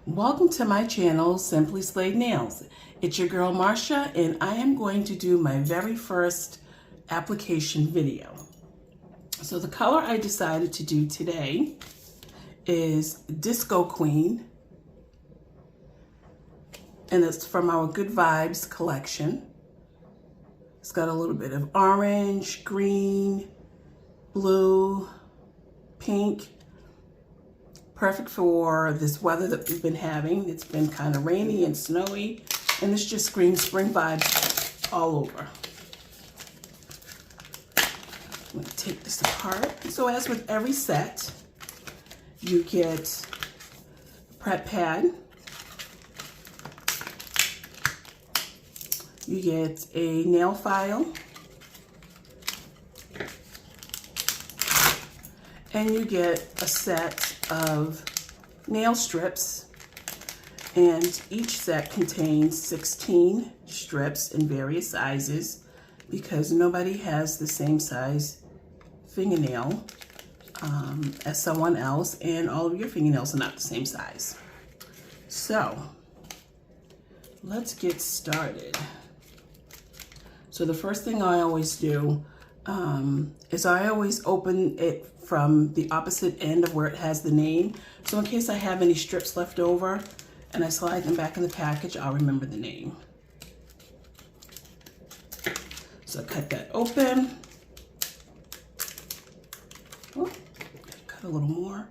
Welcome to my channel, Simply Slayed Nails. It's your girl Marsha, and I am going to do my very first application video. So the color I decided to do today is Disco Queen, and it's from our Good Vibes collection. It's got a little bit of orange, green, blue, pink. Perfect for this weather that we've been having. It's been kind of rainy and snowy, and this just screams spring vibes all over. I'm going to take this apart. So as with every set, you get a prep pad. You get a nail file. And you get a set of nail strips, and each set contains 16 strips in various sizes because nobody has the same size fingernail as someone else, and all of your fingernails are not the same size. So let's get started. So the first thing I always do is I always open it from the opposite end of where it has the name. So in case I have any strips left over and I slide them back in the package, I'll remember the name. So cut that open. Oh, cut a little more.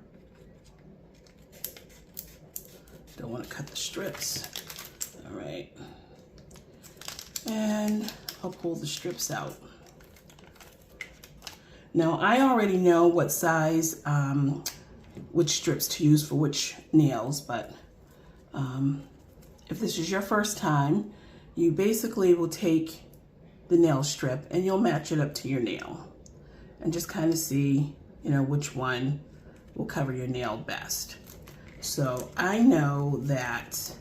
Don't want to cut the strips. All right. And I'll pull the strips out. Now, I already know what size, which strips to use for which nails, but if this is your first time, you basically will take the nail strip and you'll match it up to your nail and just kind of see, which one will cover your nail best. So I know that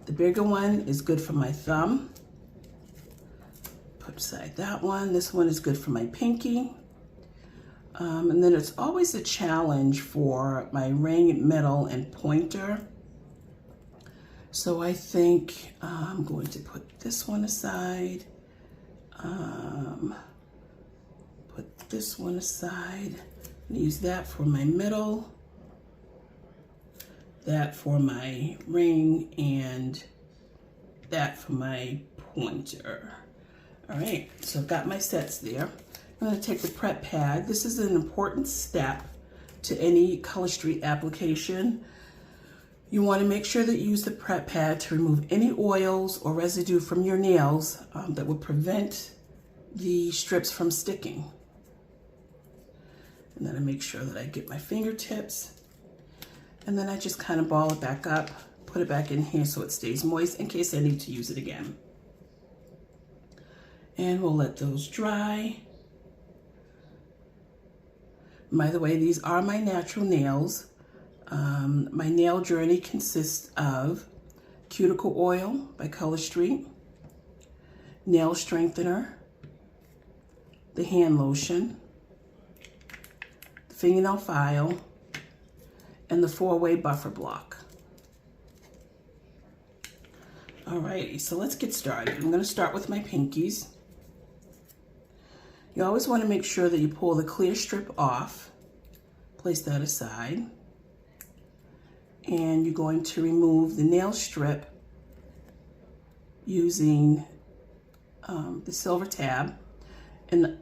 the bigger one is good for my thumb. Put aside that one. This one is good for my pinky. And then it's always a challenge for my ring, middle, and pointer. So I think I'm going to put this one aside. Put this one aside. Use that for my middle. That for my ring, and that for my pointer. All right, so I've got my sets there. I'm going to take the prep pad. This is an important step to any Color Street application. You want to make sure that you use the prep pad to remove any oils or residue from your nails that would prevent the strips from sticking. And then I make sure that I get my fingertips, and then I just kind of ball it back up, put it back in here so it stays moist in case I need to use it again. And we'll let those dry. By the way, these are my natural nails. My nail journey consists of cuticle oil by Color Street, nail strengthener, the hand lotion, the fingernail file, and the 4-way buffer block. Alrighty, so let's get started. I'm going to start with my pinkies. You always want to make sure that you pull the clear strip off, place that aside, and you're going to remove the nail strip using the silver tab. And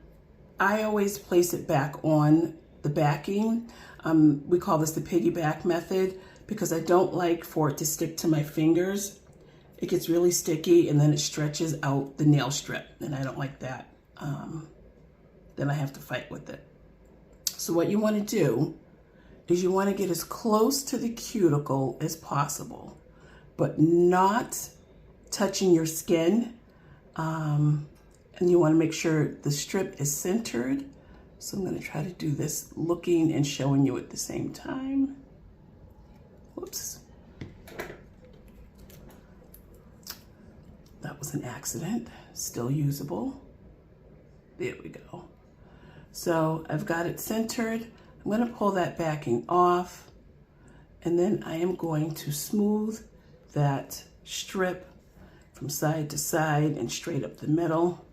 I always place it back on the backing. We call this the piggyback method because I don't like for it to stick to my fingers. It gets really sticky and then it stretches out the nail strip, and I don't like that. Then I have to fight with it. So what you want to do is you want to get as close to the cuticle as possible, but not touching your skin. And you want to make sure the strip is centered. So I'm going to try to do this looking and showing you at the same time. Whoops. That was an accident. Still usable. There we go. So I've got it centered. I'm going to pull that backing off, And then I am going to smooth that strip from side to side and straight up the middle.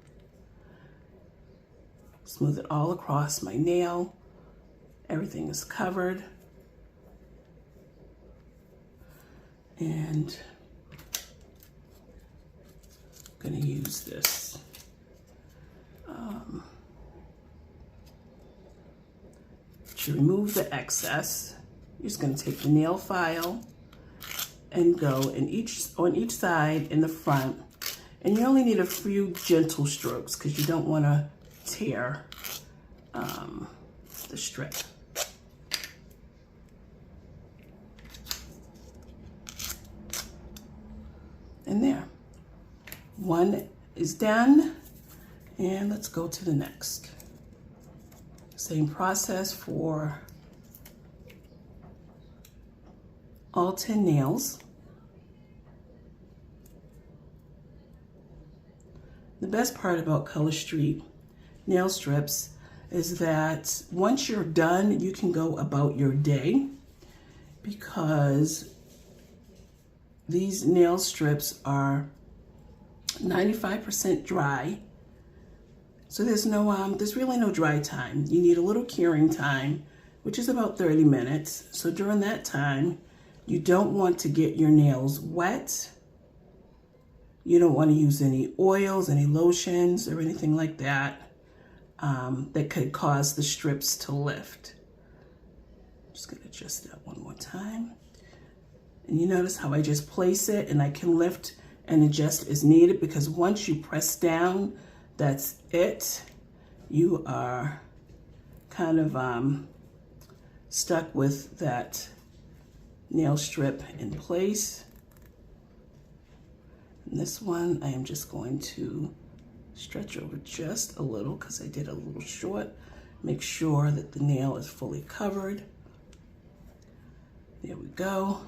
Smooth it all across my nail. Everything is covered. And I'm going to use this to remove the excess. You're just going to take the nail file and go on each side in the front. And you only need a few gentle strokes because you don't want to tear the strip. And there, one is done, and let's go to the next. Same process for all 10 nails. The best part about Color Street nail strips is that once you're done, you can go about your day, because these nail strips are 95% dry. So there's really no dry time. You need a little curing time, which is about 30 minutes. So during that time, you don't want to get your nails wet. You don't want to use any oils, any lotions, or anything like that that could cause the strips to lift. Just gonna adjust that one more time. And you notice how I just place it and I can lift and adjust as needed, because once you press down, that's it. You are kind of stuck with that nail strip in place. And this one, I am just going to stretch over just a little because I did a little short. Make sure that the nail is fully covered. There we go.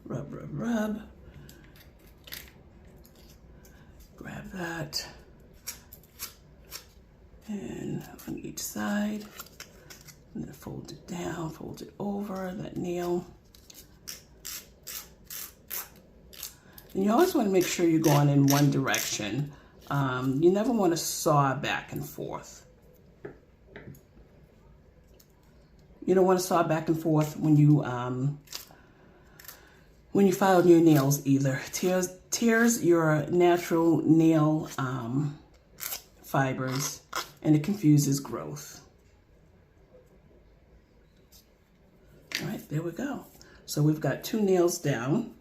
Rub, rub, rub. Grab that. And on each side. And then fold it down, fold it over that nail. And you always want to make sure you're going in one direction. You never want to saw back and forth. You don't want to saw back and forth when you file your nails either. Tears your natural nail fibers, and it confuses growth. All right, there we go. So we've got 2 nails down.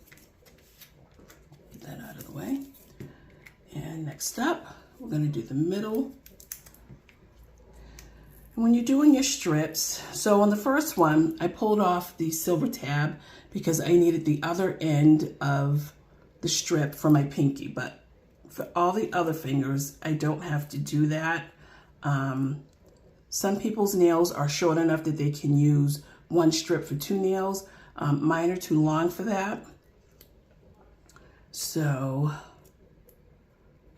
Get that out of the way. And next up, we're going to do the middle. And when you're doing your strips, so on the first one, I pulled off the silver tab because I needed the other end of the strip for my pinky. But for all the other fingers, I don't have to do that. Some people's nails are short enough that they can use one strip for 2 nails. Mine are too long for that. So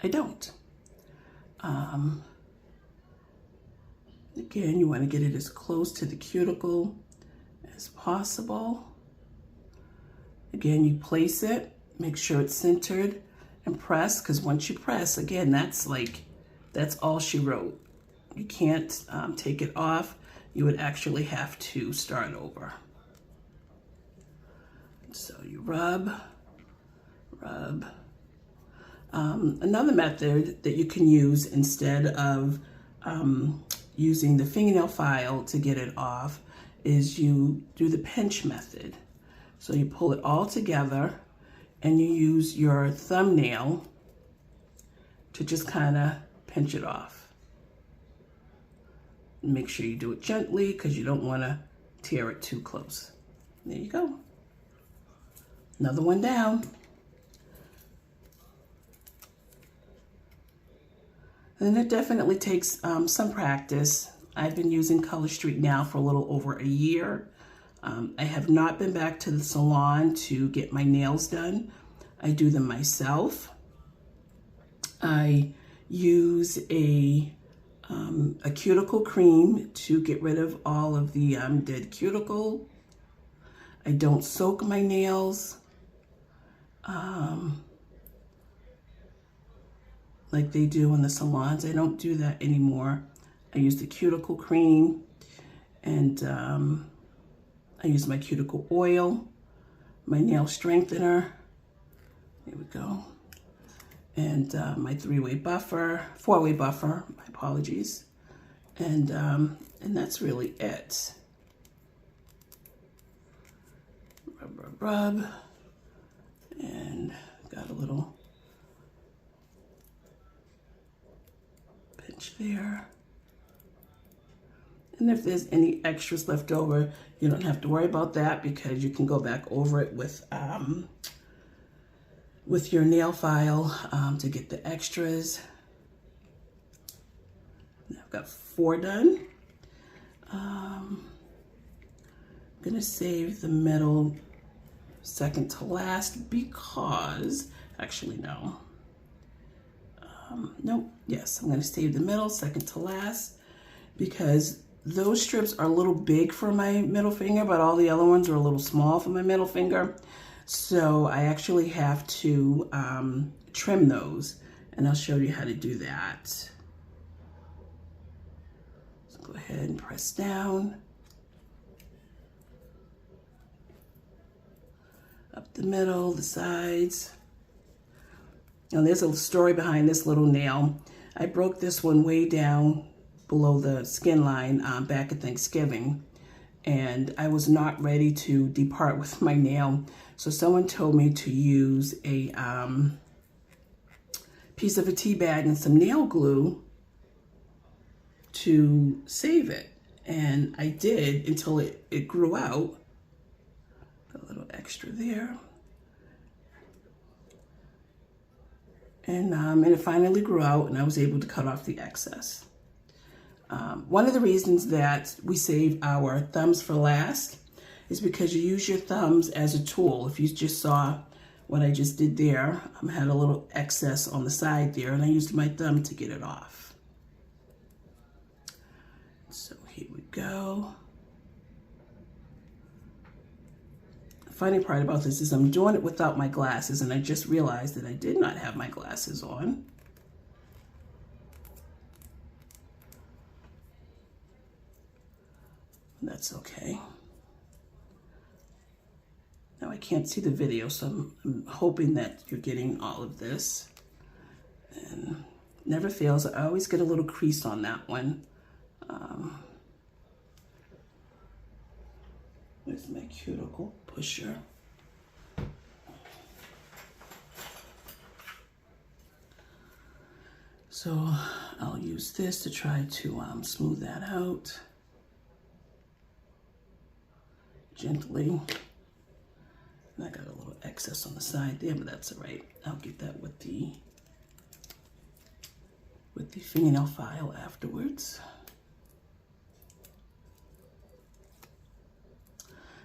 I don't. Again, you want to get it as close to the cuticle as possible. Again, you place it, make sure it's centered, and press, because once you press, again, that's all she wrote. You can't take it off. You would actually have to start over. So you rub, rub. Another method that you can use instead of using the fingernail file to get it off is you do the pinch method. So you pull it all together and you use your thumbnail to just kind of pinch it off. Make sure you do it gently because you don't want to tear it too close. There you go. Another one down. And it definitely takes some practice. I've been using Color Street now for a little over a year. I have not been back to the salon to get my nails done. I do them myself. I use a a cuticle cream to get rid of all of the dead cuticle. I don't soak my nails like they do in the salons. I don't do that anymore. I use the cuticle cream, and I use my cuticle oil, my nail strengthener. Here we go. And my four-way buffer, my apologies. And that's really it. Rub, rub, rub. And got a little pinch there. And if there's any extras left over, you don't have to worry about that, because you can go back over it with your nail file to get the extras. Now I've got 4 done. I'm gonna save the middle second to last because, actually no. Nope, yes, I'm gonna save the middle second to last because those strips are a little big for my middle finger, but all the other ones are a little small for my middle finger. So I actually have to trim those, and I'll show you how to do that. So go ahead and press down. Up the middle, the sides. Now there's a story behind this little nail. I broke this one way down below the skin line back at Thanksgiving, and I was not ready to depart with my nail. So someone told me to use a piece of a tea bag and some nail glue to save it. And I did until it grew out. A little extra there. And it finally grew out, and I was able to cut off the excess. One of the reasons that we save our thumbs for last is because you use your thumbs as a tool. If you just saw what I just did there, I had a little excess on the side there, and I used my thumb to get it off. So here we go. The funny part about this is I'm doing it without my glasses, and I just realized that I did not have my glasses on. That's okay. Now I can't see the video, so I'm hoping that you're getting all of this. And never fails, I always get a little crease on that one. Where's my cuticle pusher? So I'll use this to try to smooth that out gently. And I got a little excess on the side there, but that's all right. I'll get that with the fingernail file afterwards.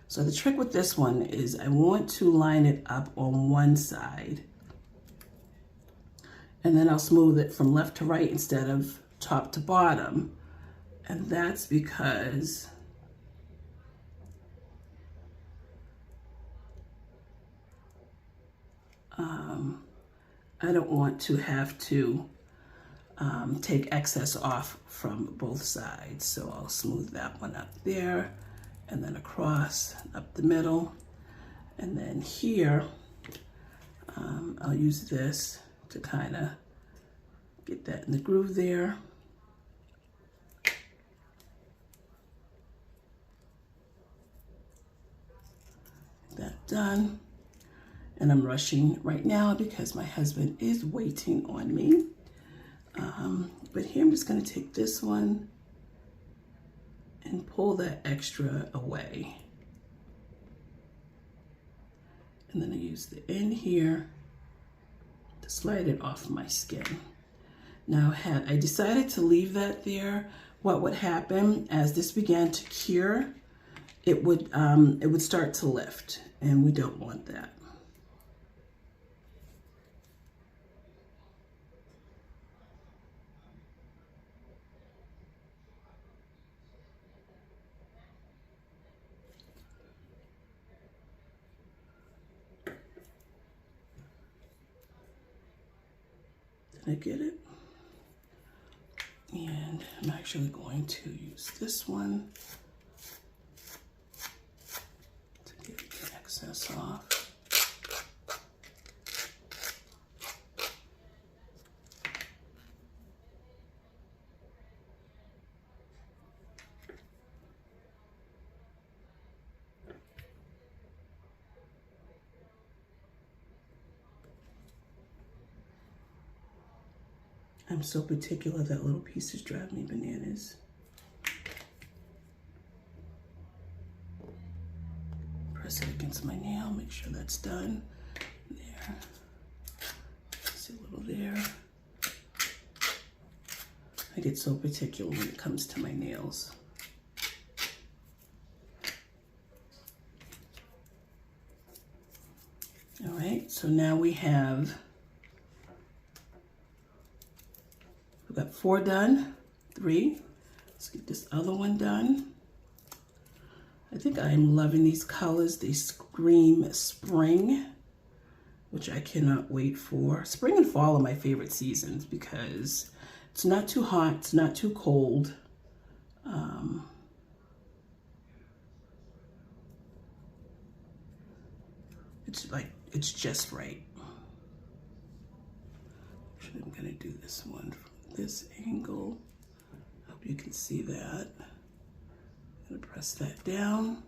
So the trick with this one is I want to line it up on one side, and then I'll smooth it from left to right instead of top to bottom. And that's because I don't want to have to take excess off from both sides. So I'll smooth that one up there, and then across, up the middle. And then here, I'll use this to kind of get that in the groove there. That done. And I'm rushing right now because my husband is waiting on me. But here I'm just gonna take this one and pull that extra away. And then I use the end here to slide it off my skin. Now, had I decided to leave that there, what would happen as this began to cure, it would start to lift, and we don't want that. Did I get it? And I'm actually going to use this one to get the excess off. I'm so particular, that little pieces drive me bananas. Press it against my nail, make sure that's done. There. See a little there. I get so particular when it comes to my nails. All right, so now we've got 4 done, 3. Let's get this other one done. I think I'm loving these colors. They scream spring, which I cannot wait for. Spring and fall are my favorite seasons because it's not too hot, it's not too cold. It's just right. Actually, I'm gonna do this one from this angle. Hope you can see that. I'm gonna press that down.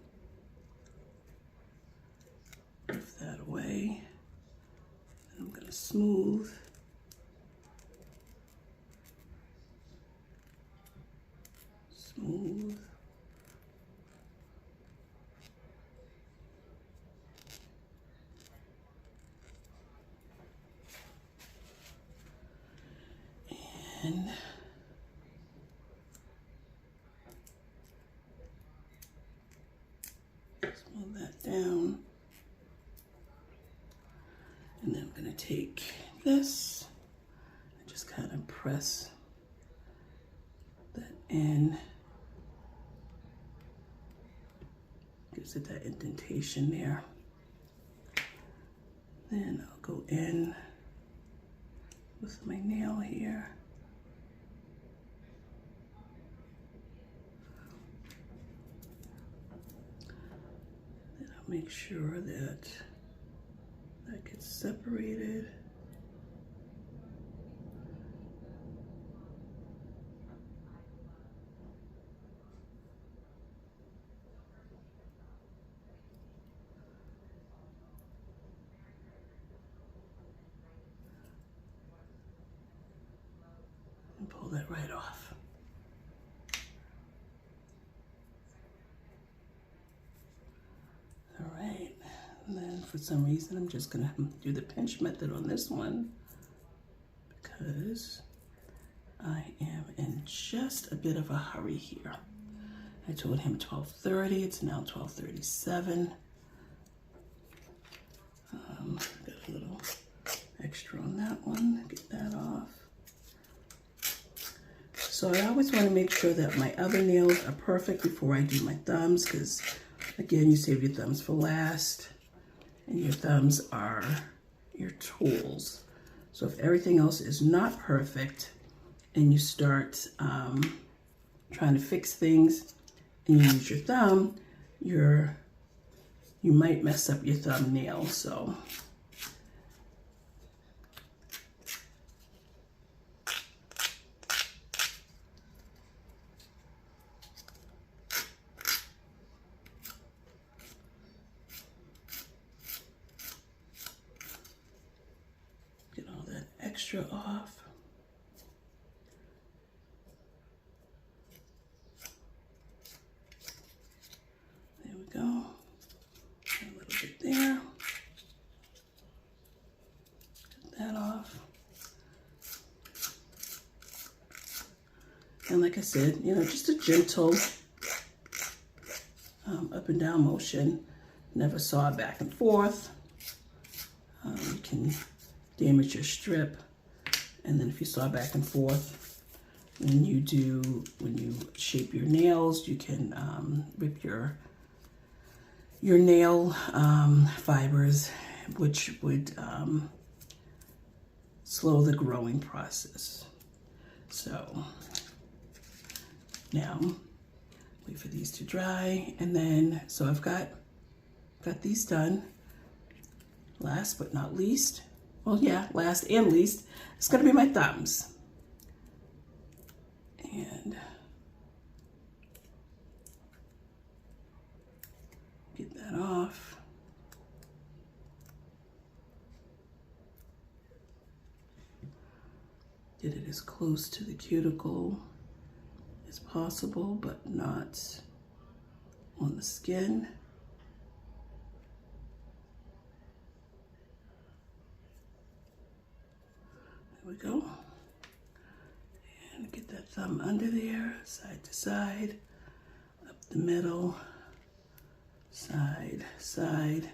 Move that away. And I'm gonna smooth. Smooth. And smooth that down. And then I'm going to take this and just kind of press that in. Gives it that indentation there. Then I'll go in with my nail here. Then I'll make sure that that gets separated. And pull that right off. All right. And then for some reason, I'm just gonna do the pinch method on this one because I am in just a bit of a hurry here. I told him 12:30, it's now 12:37. Got a little extra on that one, get that off. So I always wanna make sure that my other nails are perfect before I do my thumbs because again, you save your thumbs for last. And your thumbs are your tools. So if everything else is not perfect and you start trying to fix things and you use your thumb, you might mess up your thumbnail. So extra off. There we go. A little bit there. Get that off. And like I said, you know, just a gentle up and down motion. Never saw back and forth. You can damage your strip. And then if you saw back and forth, when you shape your nails, you can rip your nail fibers, which would slow the growing process. So now wait for these to dry, and then so I've got these done. Last but not least, well, yeah, last and least, it's gonna be my thumbs. And get that off. Get it as close to the cuticle as possible, but not on the skin. There we go. And get that thumb under there, side to side, up the middle, side, side.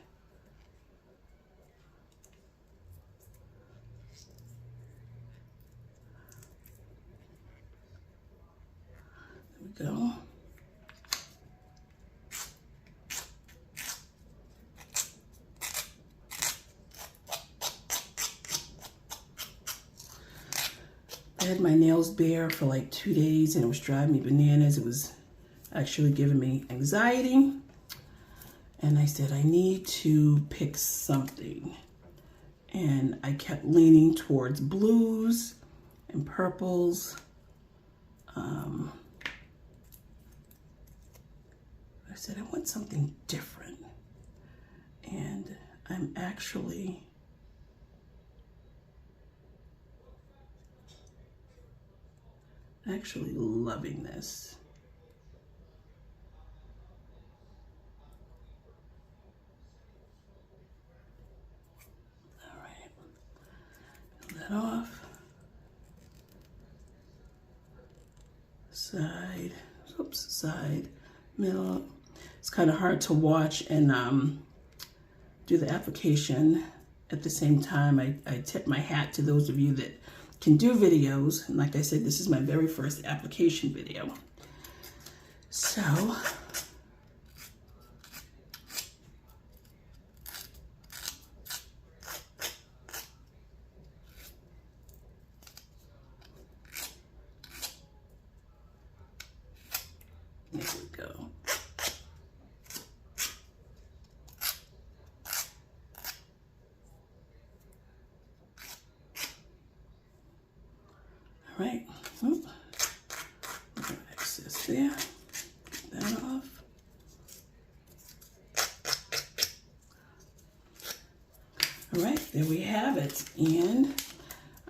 There we go. I had my nails bare for like 2 days and it was driving me bananas. It was actually giving me anxiety. And I said, I need to pick something. And I kept leaning towards blues and purples. I said, I want something different. And I'm actually loving this. All right, peel that off. Side, oops, side, middle. It's kind of hard to watch and do the application at the same time. I tip my hat to those of you that can do videos. And like I said, this is my very first application video. So, there we go. All right, excess there, get that off. All right, there we have it. And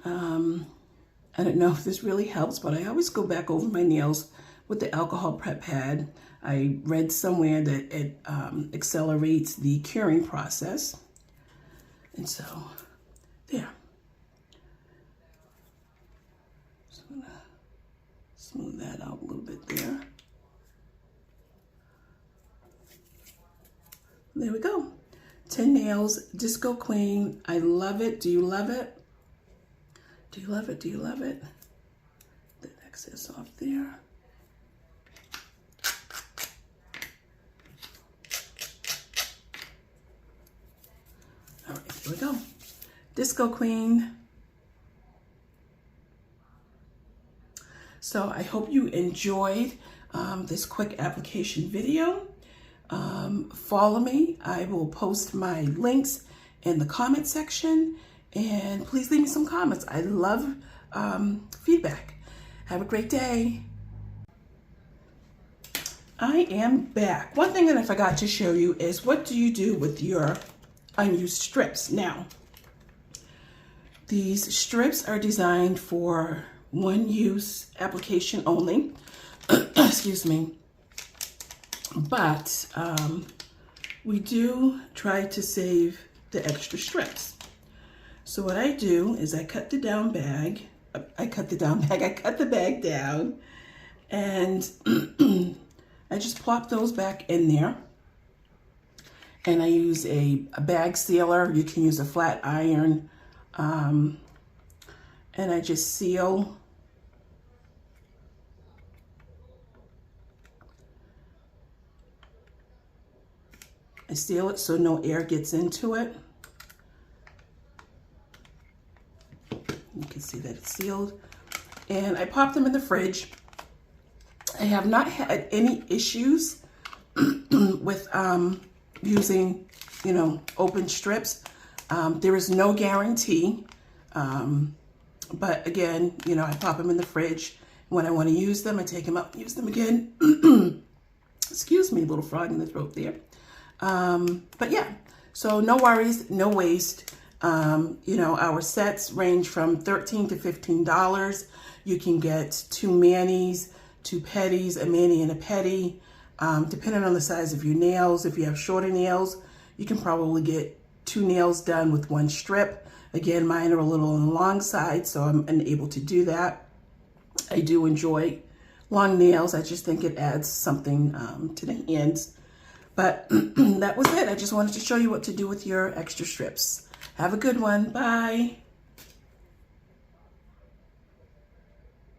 I don't know if this really helps, but I always go back over my nails with the alcohol prep pad. I read somewhere that it accelerates the curing process. And so, there. Smooth that out a little bit there. There we go. 10 nails, Disco Queen. I love it. Do you love it? Do you love it? Do you love it? The excess off there. All right, here we go. Disco Queen. So I hope you enjoyed this quick application video. Follow me. I will post my links in the comment section, and please leave me some comments. I love feedback. Have a great day. I am back. One thing that I forgot to show you is what do you do with your unused strips. Now, these strips are designed for one-use application only. Excuse me. But we do try to save the extra strips. So what I do is I cut the bag down, and I just plop those back in there. And I use a bag sealer. You can use a flat iron. And I just seal. I seal it so no air gets into it. see that it's sealed. And I popped them in the fridge. I have not had any issues with using, you know, open strips. There is no guarantee. But again, you know, I pop them in the fridge. When I want to use them, I take them out and use them again. Excuse me, little frog in the throat there. But yeah, so no worries, no waste. You know, our sets range from $13 to $15. You can get 2 manis, 2 petties, a mani and a petty, depending on the size of your nails. If you have shorter nails, you can probably get 2 nails done with 1 strip. Again, mine are a little on the long side, so I'm unable to do that. I do enjoy long nails. I just think it adds something to the hands. But that was it. I just wanted to show you what to do with your extra strips. Have a good one. Bye.